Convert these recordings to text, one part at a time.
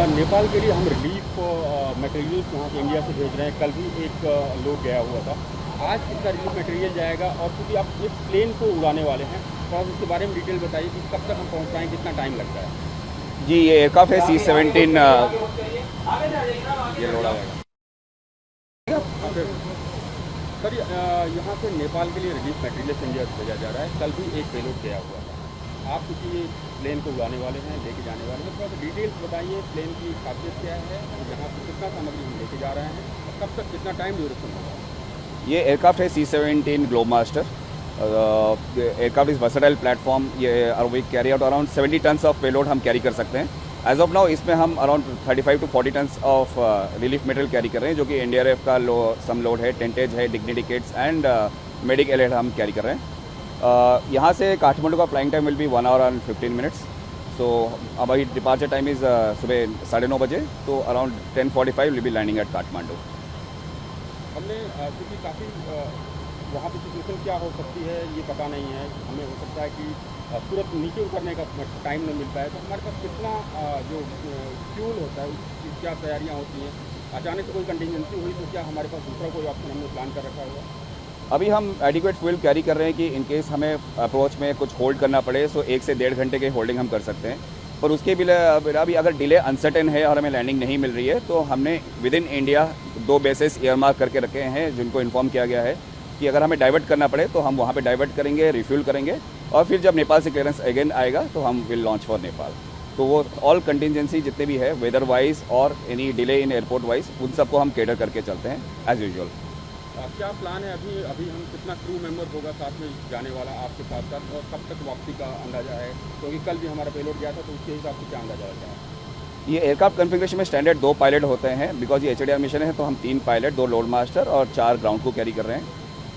नेपाल के लिए हम रिलीफ मटेरियल्स यहाँ से इंडिया से भेज रहे हैं। कल भी एक लोड गया हुआ था। आज इसका रिलीफ मटेरियल जाएगा और क्योंकि आप इस प्लेन को उड़ाने वाले हैं, थोड़ा सा इसके बारे में डिटेल बताइए कि कब तक हम पहुँच पाएंगे, कितना टाइम लगता है। जी, ये एयरक्राफ्ट है C-17। ये लोड़ा जाएगा सर। यहाँ से नेपाल के लिए रिलीफ मटेरियल इंडिया से भेजा जा रहा है। कल भी एक पेलोड गया हुआ था। आप किसी प्लेन को उड़ाने वाले हैं, लेके जाने वाले हैं, थोड़ा सा डिटेल्स बताइए। प्लेन की खासियत क्या है, यहाँ से कितना सामग्री हम लेके जा रहे हैं और कब तक कितना टाइम ड्यूरेशन होगा। ये एयरक्राफ्ट है C-17 globemaster. Aircraft is versatile platform. ये we carry out around 70 tons of payload हम कैरी कर सकते हैं। एज ऑफ नाउ इसमें हम around 35 to 40 tons of relief material carry कर रहे हैं, जो कि NDRF का सम लोड है, टेंटेज है, dignity kits and medical हम कैरी कर रहे हैं। यहाँ से काठमांडू का flying time will be 1 hour and 15 minutes। So अब अभी डिपार्चर टाइम इज़ सुबह 9:30 बजे, तो around 10:45 will be landing at Kathmandu. हमने क्योंकि काफ़ी वहाँ पर सिचुएशन क्या हो सकती है ये पता नहीं है। हमें हो सकता है कि तुरंत नीचे उतरने का टाइम न मिल पाए, तो हमारे पास कितना जो फ्यूल होता है उसकी क्या तैयारियाँ होती हैं। अचानक से कोई कंटिजेंसी हुई तो क्या हमारे पास दूसरा कोई ऑप्शन हमने प्लान कर रखा होगा। अभी हम एडिक्वेट फ्यूल कैरी कर रहे हैं कि इन केस हमें अप्रोच में कुछ होल्ड करना पड़े, सो 1 से 1.5 घंटे के होल्डिंग हम कर सकते हैं। पर उसके भी अगर डिले अनसर्टेन है और हमें लैंडिंग नहीं मिल रही है, तो हमने with in India 2 bases earmark करके रखे हैं, जिनको इन्फॉर्म किया गया है कि अगर हमें डाइवर्ट करना पड़े तो हम वहाँ पे डाइवर्ट करेंगे, रिफ्यूल करेंगे, और फिर जब नेपाल से क्लियरेंस अगेन आएगा तो हम विल लॉन्च फॉर नेपाल। तो वो ऑल कंटिजेंसी जितने भी है, वेदर वाइज और any delay in airport wise, उन सबको हम केटर करके चलते हैं एज यूजुअल। क्या प्लान है अभी हम कितना क्रू मेंबर होगा साथ में जाने वाला आपके साथ साथ, और कब तक वापसी का अंदाजा है, क्योंकि कल भी हमारा पेलोड गया था तो उसके हिसाब से क्या अंदाजा रहता है। ये एयरक्राफ्ट कॉन्फ़िगरेशन में स्टैंडर्ड 2 पायलट होते हैं, बिकॉज ये HADR मिशन है, तो हम 3 पायलट, 2 लोड मास्टर और 4 ग्राउंड को कैरी कर रहे हैं।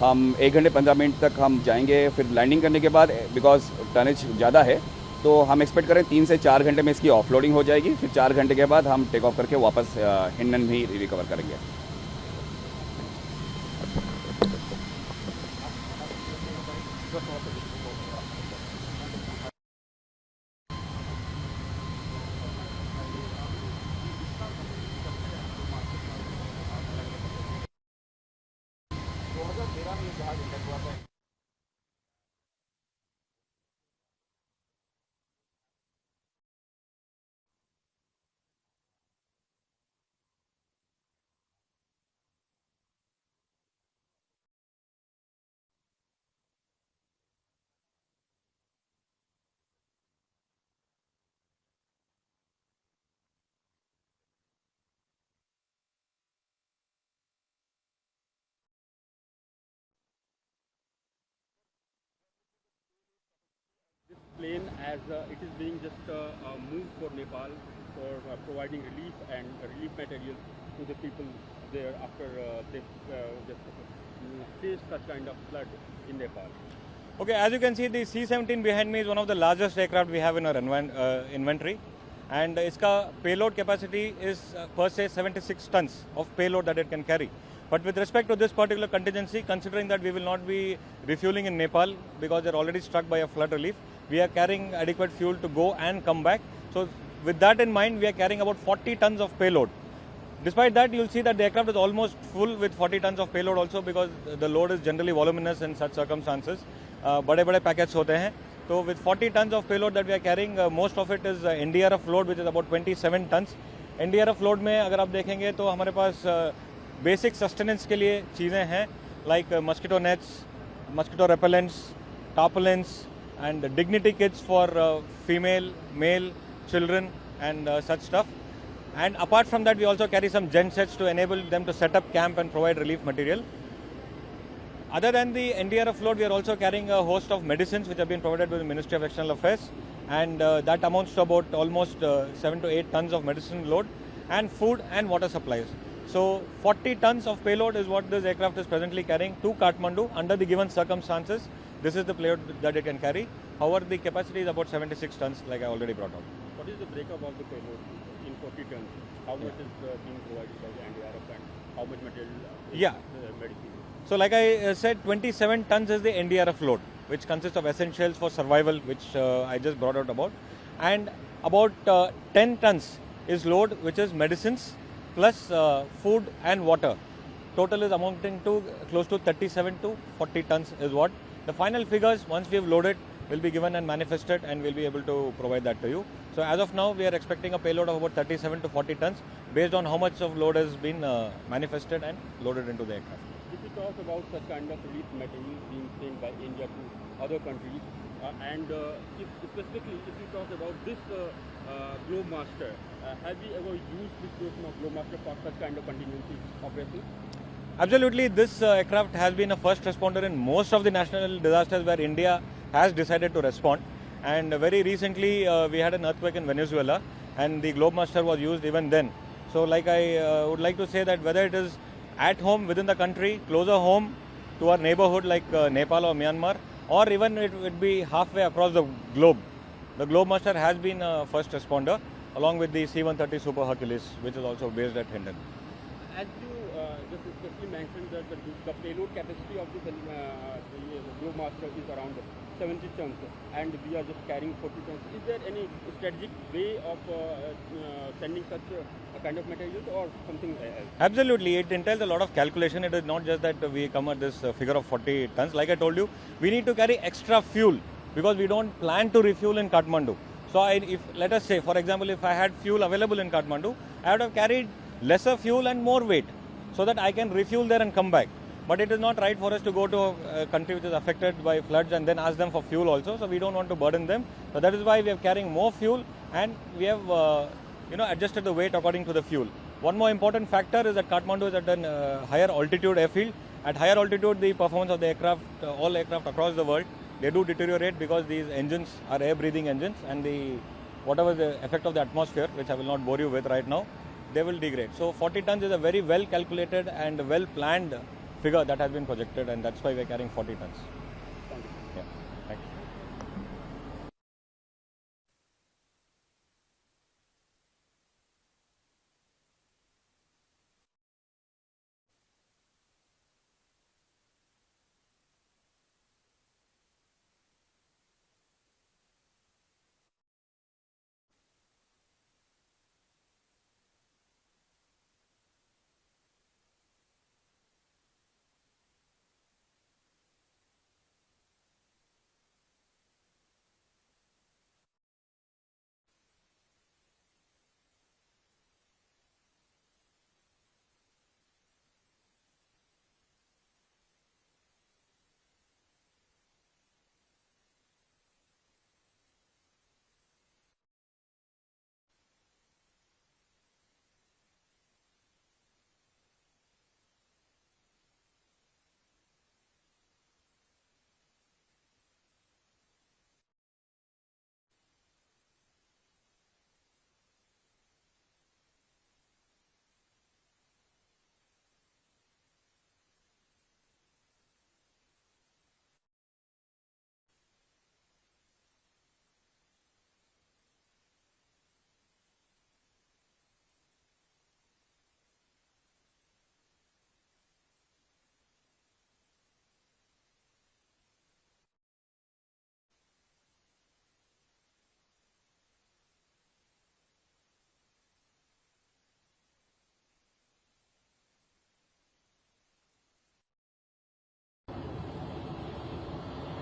हम 1 घंटे 15 मिनट तक हम जाएंगे। फिर लैंडिंग करने के बाद, बिकॉज टनेज ज़्यादा है, तो हम एक्सपेक्ट करें 3 से 4 घंटे में इसकी ऑफलोडिंग हो जाएगी। फिर 4 घंटे के बाद हम टेक ऑफ करके वापस हिंडन भी रिकवर करेंगे। Plane as it is being just moved for Nepal for providing relief and relief materials to the people there after they just faced such kind of flood in Nepal. Okay, as you can see, the C-17 behind me is one of the largest aircraft we have in our inventory, and its payload capacity is per se 76 tons of payload that it can carry. But with respect to this particular contingency, considering that we will not be refueling in Nepal because they're already struck by a flood relief, we are carrying adequate fuel to go and come back. So with that in mind, we are carrying about 40 tons of payload. Despite that, you'll see that the aircraft is almost full with 40 tons of payload also, because the load is generally voluminous in such circumstances. बड़े packets होते हैं, तो with 40 tons of payload that we are carrying, most of it is NDRF load, which is about 27 tons. NDRF load में अगर आप देखेंगे तो हमारे पास बेसिक सस्टेनेंस के लिए चीज़ें हैं, like mosquito nets, mosquito repellents, tarpaulins and dignity kits for female, male, children and such stuff. And apart from that, we also carry some gen sets to enable them to set up camp and provide relief material. Other than the NDRF load, we are also carrying a host of medicines which have been provided by the Ministry of External Affairs, and that amounts to about almost 7 to 8 tons of medicine load, and food and water supplies. So 40 tons of payload is what this aircraft is presently carrying to Kathmandu under the given circumstances. This is the payload that it can carry. However, the capacity is about 76 tons, like I already brought out. What is the breakup of the payload in 40 tons? How much is being provided by the NDRF and how much material is medicine? So like I said, 27 tons is the NDRF load, which consists of essentials for survival, which I just brought out about. And about 10 tons is load which is medicines plus food and water. Total is amounting to close to 37 to 40 tons is what. The final figures, once we have loaded, will be given and manifested, and we'll be able to provide that to you. So as of now, we are expecting a payload of about 37 to 40 tons based on how much of load has been manifested and loaded into the aircraft. If you talk about such kind of relief materials being sent by India to other countries, and specifically if you talk about this Globemaster, have you ever used this version of Globemaster for such kind of contingency operations? Absolutely, this aircraft has been a first responder in most of the national disasters where India has decided to respond. And very recently, we had an earthquake in Venezuela, and the Globemaster was used even then. So, like I would like to say that whether it is at home within the country, closer home to our neighborhood like Nepal or Myanmar, or even it would be halfway across the globe, the Globemaster has been a first responder along with the C-130 Super Hercules, which is also based at Hindon. As you just especially mentioned that the payload capacity of the Globemaster is around 70 tons, and we are just carrying 40 tons. Is there any strategic way of sending such a kind of materials or something else? Absolutely, it entails a lot of calculation. It is not just that we come at this figure of 40 tons. Like I told you, we need to carry extra fuel because we don't plan to refuel in Kathmandu. So if let us say, for example, if I had fuel available in Kathmandu, I would have carried lesser fuel and more weight so that I can refuel there and come back. But it is not right for us to go to a country which is affected by floods and then ask them for fuel also. So we don't want to burden them. So that is why we are carrying more fuel, and we have adjusted the weight according to the fuel. One more important factor is that Kathmandu is at a higher altitude airfield. At higher altitude, the performance of the aircraft, all aircraft across the world, they do deteriorate because these engines are air-breathing engines, and whatever the effect of the atmosphere, which I will not bore you with right now, they will degrade. So 40 tons is a very well calculated and well planned figure that has been projected, and that's why we are carrying 40 tons. Thank you. Yeah. Thank you.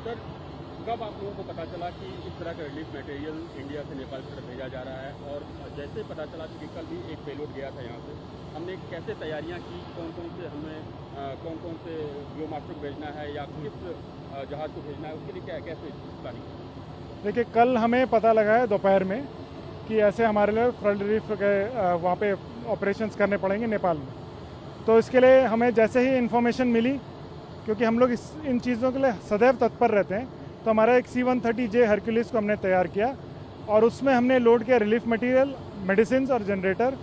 Sir, कब आप लोगों को पता चला कि इस तरह का रिलीफ मटेरियल इंडिया से नेपाल की तरफ भेजा जा रहा है? और जैसे पता चला कि कल भी एक पेलोड गया था यहाँ से, हमने कैसे तैयारियाँ की, कौन कौन से ग्लोमास्टर को भेजना है या किस जहाज़ को भेजना है, उसके लिए कैसे प्लानिंग? देखिए, कल हमें पता लगा है दोपहर में कि ऐसे हमारे लिए फ्लड रिलीफ के वहाँ पे ऑपरेशंस करने पड़ेंगे नेपाल में। तो इसके लिए हमें जैसे ही इन्फॉर्मेशन मिली, क्योंकि हम लोग इन चीज़ों के लिए सदैव तत्पर रहते हैं, तो हमारा एक C-130J हरक्यूलिस को हमने तैयार किया और उसमें हमने लोड किया रिलीफ मटेरियल, मेडिसिन और जनरेटर,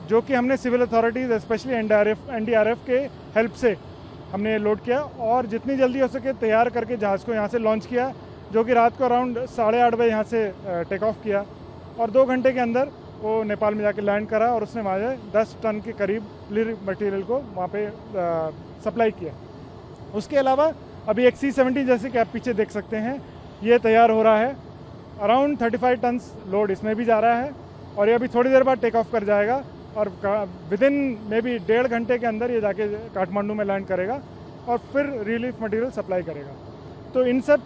जो कि हमने सिविल अथॉरिटीज़ स्पेशली NDRF के हेल्प से हमने लोड किया और जितनी जल्दी हो सके तैयार करके जहाज़ को यहाँ से लॉन्च किया, जो कि रात को अराउंड 8:30 बजे यहाँ से टेक ऑफ किया और 2 घंटे के अंदर वो नेपाल में जाके लैंड करा और उसने वहाँ 10 टन के करीब रिलीफ मटेरियल को वहाँ पे सप्लाई किया। उसके अलावा अभी एक C-70 जैसे कि आप पीछे देख सकते हैं, ये तैयार हो रहा है। अराउंड 35 टन लोड इसमें भी जा रहा है और ये अभी थोड़ी देर बाद टेक ऑफ कर जाएगा और विद इन मे बी 1.5 घंटे के अंदर ये जाके काठमांडू में लैंड करेगा और फिर रिलीफ मटेरियल सप्लाई करेगा। तो इन सब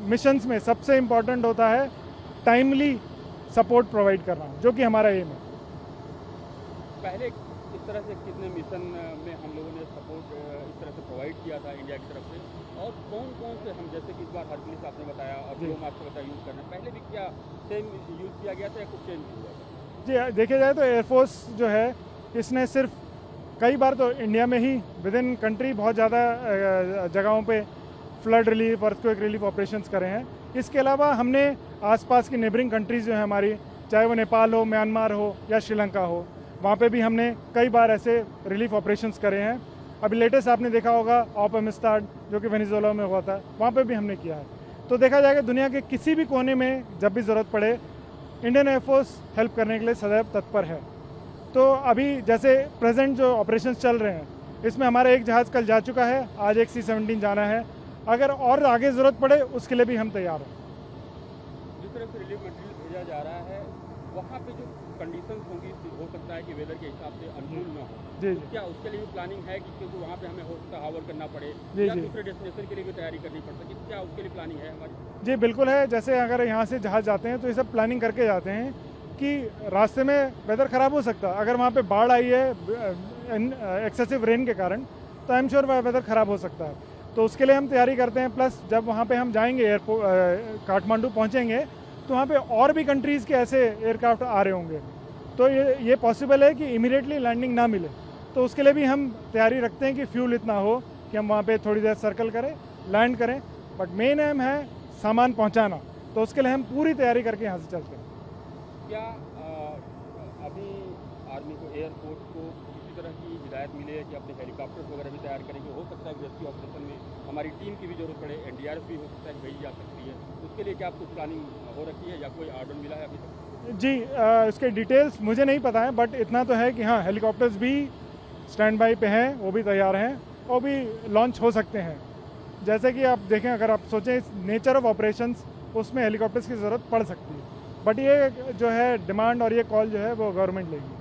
मिशंस में सबसे इम्पॉर्टेंट होता है टाइमली सपोर्ट प्रोवाइड करना, जो कि हमारा एम है। पहले इस तरह से कितने मिशन में हम लोगों ने सपोर्ट इस तरह से प्रोवाइड किया था इंडिया की तरफ से, और कौन कौन से हम, जैसे कि इस बार हरकुलिस आपने बताया और जी। व्योम आपने बताया यूज़ करना, पहले भी क्या सेम यूज़ किया गया था या कुछ चेंज हुआ था? जी, देखा जाए तो एयरफोर्स जो है इसने सिर्फ कई बार तो इंडिया में ही विद इन कंट्री बहुत ज़्यादा जगहों पे flood relief, earthquake relief operations करे हैं। इसके अलावा हमने आसपास की नेबरिंग कंट्रीज़ जो है हमारी, चाहे वो नेपाल हो, म्यांमार हो या श्रीलंका हो, वहाँ पे भी हमने कई बार ऐसे रिलीफ ऑपरेशंस करे हैं। अभी लेटेस्ट आपने देखा होगा ऑप एमिस्टाड जो कि वेनेजुएला में हुआ था, वहाँ पे भी हमने किया है। तो देखा जाएगा दुनिया के किसी भी कोने में जब भी ज़रूरत पड़े इंडियन एयरफोर्स हेल्प करने के लिए सदैव तत्पर है। तो अभी जैसे प्रेजेंट जो ऑपरेशंस चल रहे हैं, इसमें हमारा एक जहाज़ कल जा चुका है, आज एक C-17 जाना है। अगर और आगे ज़रूरत पड़े उसके लिए भी हम तैयार हैं। जिस तरह से रिलीफ मटेरियल भेजा जा रहा है, वहाँ पे जो कंडीशंस होंगी, हो सकता है कि वेदर के हिसाब से अनुकूल ना हो, जी तो क्या उसके लिए भी प्लानिंग है कि क्योंकि वहाँ पे हमें हो सकता है हावर करना पड़े जी, या जी। दूसरे डेस्टिनेशन के लिए भी तैयारी करनी पड़ सकती है, क्या उसके लिए प्लानिंग है हमारी? जी बिल्कुल है। जैसे अगर यहाँ से जहाज़ जाते हैं तो ये सब प्लानिंग करके जाते हैं कि रास्ते में वेदर ख़राब हो सकता है। अगर वहाँ पे बाढ़ आई है एक्सेसिव रेन के कारण, तो आई एम श्योर वेदर ख़राब हो सकता है। तो उसके लिए हम तैयारी करते हैं। प्लस जब वहाँ पे हम जाएंगे एयरपोर्ट काठमांडू पहुँचेंगे तो वहाँ पे और भी कंट्रीज़ के ऐसे एयरक्राफ्ट आ रहे होंगे, तो ये पॉसिबल है कि इमीडिएटली लैंडिंग ना मिले। तो उसके लिए भी हम तैयारी रखते हैं कि फ्यूल इतना हो कि हम वहाँ पे थोड़ी देर सर्कल करें, लैंड करें। बट मेन एम है सामान पहुँचाना, तो उसके लिए हम पूरी तैयारी करके यहाँ से चलते हैं। क्या अभी आर्मी को, एयरफोर्स को किसी तरह की हिदायत मिली है कि अपने हेलीकॉप्टर्स वगैरह भी तैयार करेंगे? हो सकता है कि रेस्क्यू ऑपरेशन में हमारी टीम की भी जरूरत पड़े, NDRF भी हो सकता है कि भेजी जा सकती है, उसके लिए क्या कुछ प्लानिंग हो रखी है या कोई ऑर्डर मिला है अभी तक? जी, इसके डिटेल्स मुझे नहीं पता है, बट इतना तो है कि हाँ, हेलीकॉप्टर्स भी स्टैंड बाई पे हैं, वो भी तैयार हैं, वो भी लॉन्च हो सकते हैं। जैसे कि आप देखें, अगर आप सोचें नेचर ऑफ ऑपरेशंस, उसमें हेलीकॉप्टर्स की ज़रूरत पड़ सकती है, बट ये जो है डिमांड और ये कॉल जो है वो गवर्नमेंट लेगी।